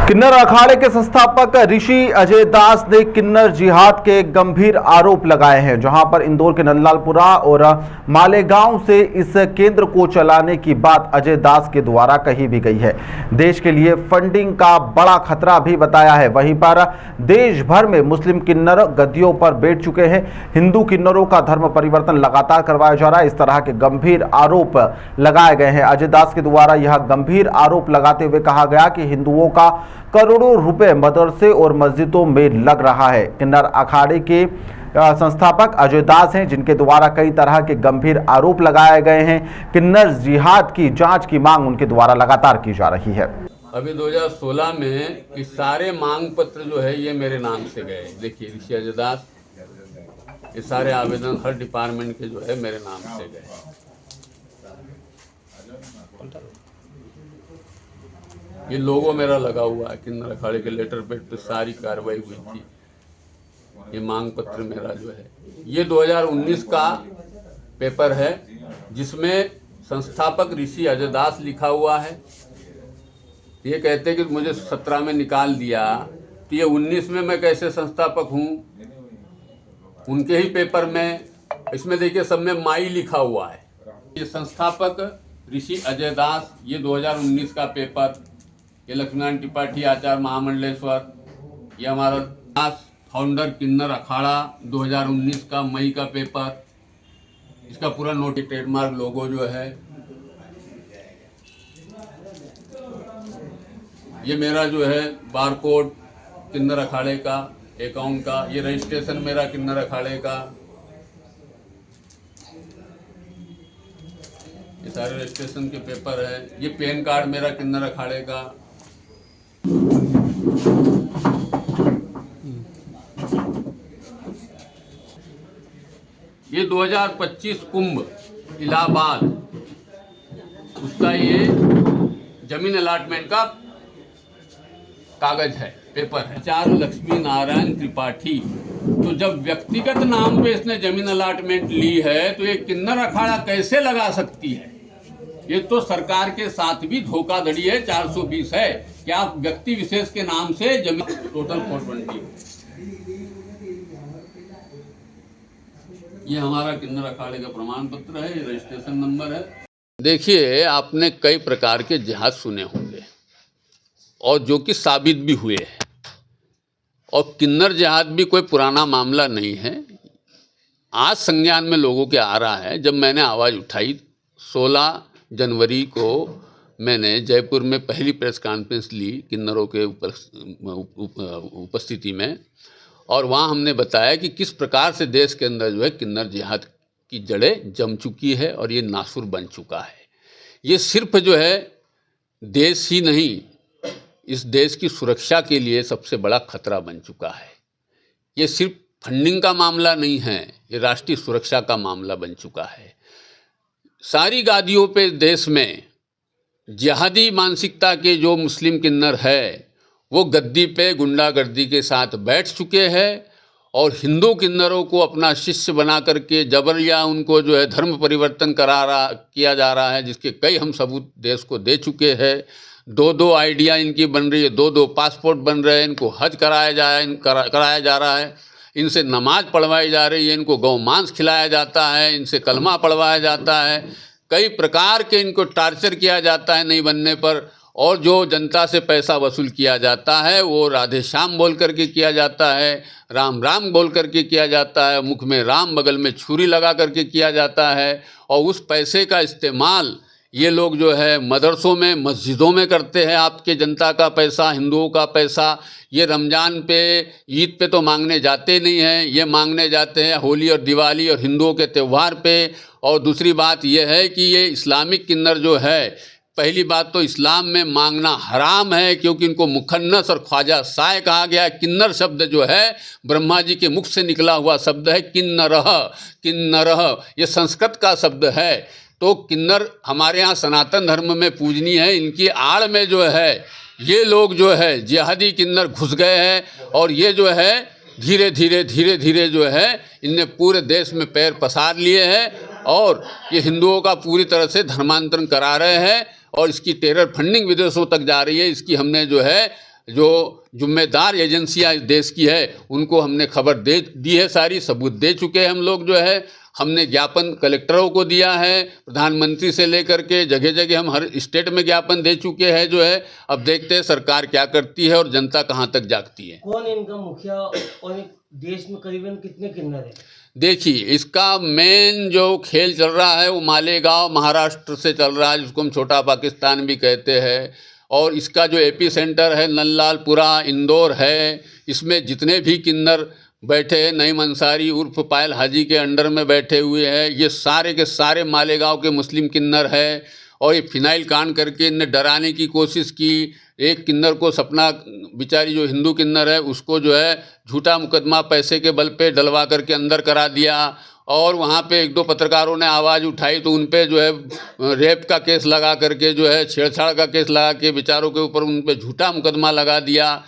किन्नर अखाड़े के संस्थापक ऋषि अजय दास ने किन्नर जिहाद के गंभीर आरोप लगाए हैं, जहां पर इंदौर के नंदलालपुरा और मालेगांव से इस केंद्र को चलाने की बात अजय दास के द्वारा कही भी गई है। देश के लिए फंडिंग का बड़ा खतरा भी बताया है। वहीं पर देश भर में मुस्लिम किन्नर गद्दियों पर बैठ चुके हैं। हिंदू किन्नरों का धर्म परिवर्तन लगातार करवाया जा रहा है। इस तरह के गंभीर आरोप लगाए गए हैं। अजय दास के द्वारा यह गंभीर आरोप लगाते हुए कहा गया कि हिंदुओं का करोड़ों रुपए मदरसे और मस्जिदों में लग रहा है। किन्नर अखाड़े के संस्थापक अजय दास हैं, जिनके द्वारा कई तरह के गंभीर आरोप लगाए गए हैं। किन्नर जिहाद की जांच की मांग उनके द्वारा लगातार की जा रही है। अभी 2016 में ये सारे मांग पत्र जो है ये मेरे नाम से गए। देखिए ऋषि अजय दास, ये सारे आवेदन हर डिपार्टमेंट के जो है मेरे नाम से गए। ये लोगो मेरा लगा हुआ है। किन्नर अखाड़े के लेटर पेड पे सारी कार्रवाई हुई थी। ये मांग पत्र मेरा जो है ये 2019 का पेपर है, जिसमें संस्थापक ऋषि अजय दास लिखा हुआ है। ये कहते हैं कि मुझे 17 में निकाल दिया, तो ये 19 में मैं कैसे संस्थापक हूँ? उनके ही पेपर में, इसमें देखिए सब में माई लिखा हुआ है। ये संस्थापक ऋषि अजय दास, ये 2019 का पेपर। ये लक्ष्मीनारायण त्रिपाठी आचार्य महामंडलेश्वर, ये हमारा दास फाउंडर किन्नर अखाड़ा 2019 का मई का पेपर। इसका पूरा नोटिस ट्रेडमार्क लोगो जो है, ये मेरा जो है बारकोड किन्नर अखाड़े का अकाउंट का, ये रजिस्ट्रेशन मेरा किन्नर अखाड़े का, ये सारे रजिस्ट्रेशन के पेपर है। ये पैन कार्ड मेरा किन्नर अखाड़े का। ये 2025 कुंभ इलाहाबाद, उसका ये जमीन अलॉटमेंट का कागज है, पेपर है। आचार्य लक्ष्मी नारायण त्रिपाठी, तो जब व्यक्तिगत नाम पे इसने जमीन अलॉटमेंट ली है, तो ये किन्नर अखाड़ा कैसे लगा सकती है? ये तो सरकार के साथ भी धोखाधड़ी है। 420 है कि आप व्यक्ति विशेष के नाम से जमीन, टोटल 420। ये हमारा किन्नर अखाड़े का प्रमाण पत्र है, ये रजिस्ट्रेशन नंबर है। देखिए, आपने कई प्रकार के जिहाद सुने होंगे और जो कि साबित भी हुए हैं, और किन्नर जिहाद भी कोई पुराना मामला नहीं है। आज संज्ञान में लोगों के आ रहा है। जब मैंने आवाज़ उठाई 16 जनवरी को, मैंने जयपुर में पहली प्रेस कॉन्फ्रेंस ली किन्नरों के उपस्थिति में, और वहाँ हमने बताया कि किस प्रकार से देश के अंदर जो है किन्नर जिहाद की जड़ें जम चुकी है और ये नासुर बन चुका है। ये सिर्फ जो है देश ही नहीं, इस देश की सुरक्षा के लिए सबसे बड़ा खतरा बन चुका है। ये सिर्फ फंडिंग का मामला नहीं है, ये राष्ट्रीय सुरक्षा का मामला बन चुका है। सारी गादियों पे देश में जिहादी मानसिकता के जो मुस्लिम किन्नर है, वो गद्दी पे गुंडागर्दी के साथ बैठ चुके हैं, और हिंदू किन्नरों को अपना शिष्य बना करके जबरिया उनको जो है धर्म परिवर्तन किया जा रहा है, जिसके कई हम सबूत देश को दे चुके हैं। 2-2 आइडिया इनकी बन रही है, 2-2 पासपोर्ट बन रहे हैं, इनको हज कराया जा रहा है, इनसे नमाज पढ़वाई जा रही है, इनको गौ मांस खिलाया जाता है, इनसे कलमा पढ़वाया जाता है, कई प्रकार के इनको टार्चर किया जाता है नहीं बनने पर। और जो जनता से पैसा वसूल किया जाता है वो राधे श्याम बोल करके किया जाता है, राम राम बोल करके किया जाता है, मुख में राम बगल में छुरी लगा करके किया जाता है। और उस पैसे का इस्तेमाल ये लोग जो है मदरसों में, मस्जिदों में करते हैं। आपके जनता का पैसा, हिंदुओं का पैसा, ये रमज़ान पे, ईद पे तो मांगने जाते नहीं हैं, ये मांगने जाते हैं होली और दिवाली और हिंदुओं के त्यौहार पे। और दूसरी बात यह है कि ये इस्लामिक किन्नर जो है, पहली बात तो इस्लाम में मांगना हराम है, क्योंकि इनको मुखन्नस और ख्वाजा साय कहा गया है। किन्नर शब्द जो है ब्रह्मा जी के मुख से निकला हुआ शब्द है, किन्नरह, किन्नरह, ये संस्कृत का शब्द है। तो किन्नर हमारे यहाँ सनातन धर्म में पूजनीय है। इनकी आड़ में जो है ये लोग जो है जिहादी किन्नर घुस गए हैं, और ये जो है धीरे धीरे जो है इनने पूरे देश में पैर पसार लिए हैं, और ये हिंदुओं का पूरी तरह से धर्मांतरण करा रहे हैं, और इसकी टेरर फंडिंग विदेशों तक जा रही है। इसकी हमने जो है जो जिम्मेदार एजेंसियां इस देश की है उनको हमने खबर दे दी है, सारी सबूत दे चुके हैं हम लोग जो है। हमने ज्ञापन कलेक्टरों को दिया है, प्रधानमंत्री से लेकर के जगह जगह हम हर स्टेट में ज्ञापन दे चुके हैं जो है। अब देखते हैं सरकार क्या करती है और जनता कहाँ तक जागती है। कौन इनका मुखिया और देश में करीबन कितने किन्नर हैं? देखिए, इसका मेन जो खेल चल रहा है वो मालेगांव महाराष्ट्र से चल रहा है, जिसको हम छोटा पाकिस्तान भी कहते हैं। और इसका जो एपी सेंटर है नललालपुरा इंदौर है, इसमें जितने भी किन्नर बैठे हैं, नईम अंसारी उर्फ पायल हाजी के अंडर में बैठे हुए हैं, ये सारे के सारे मालेगांव के मुस्लिम किन्नर हैं। और ये फिनाइल कांड करके इनने डराने की कोशिश की। एक किन्नर को, सपना बेचारी जो हिंदू किन्नर है, उसको जो है झूठा मुकदमा पैसे के बल पे डलवा करके अंदर करा दिया। और वहाँ पे एक दो पत्रकारों ने आवाज़ उठाई तो उन पे जो है रेप का केस लगा करके जो है, छेड़छाड़ का केस लगा के बेचारों के ऊपर उन पे झूठा मुकदमा लगा दिया।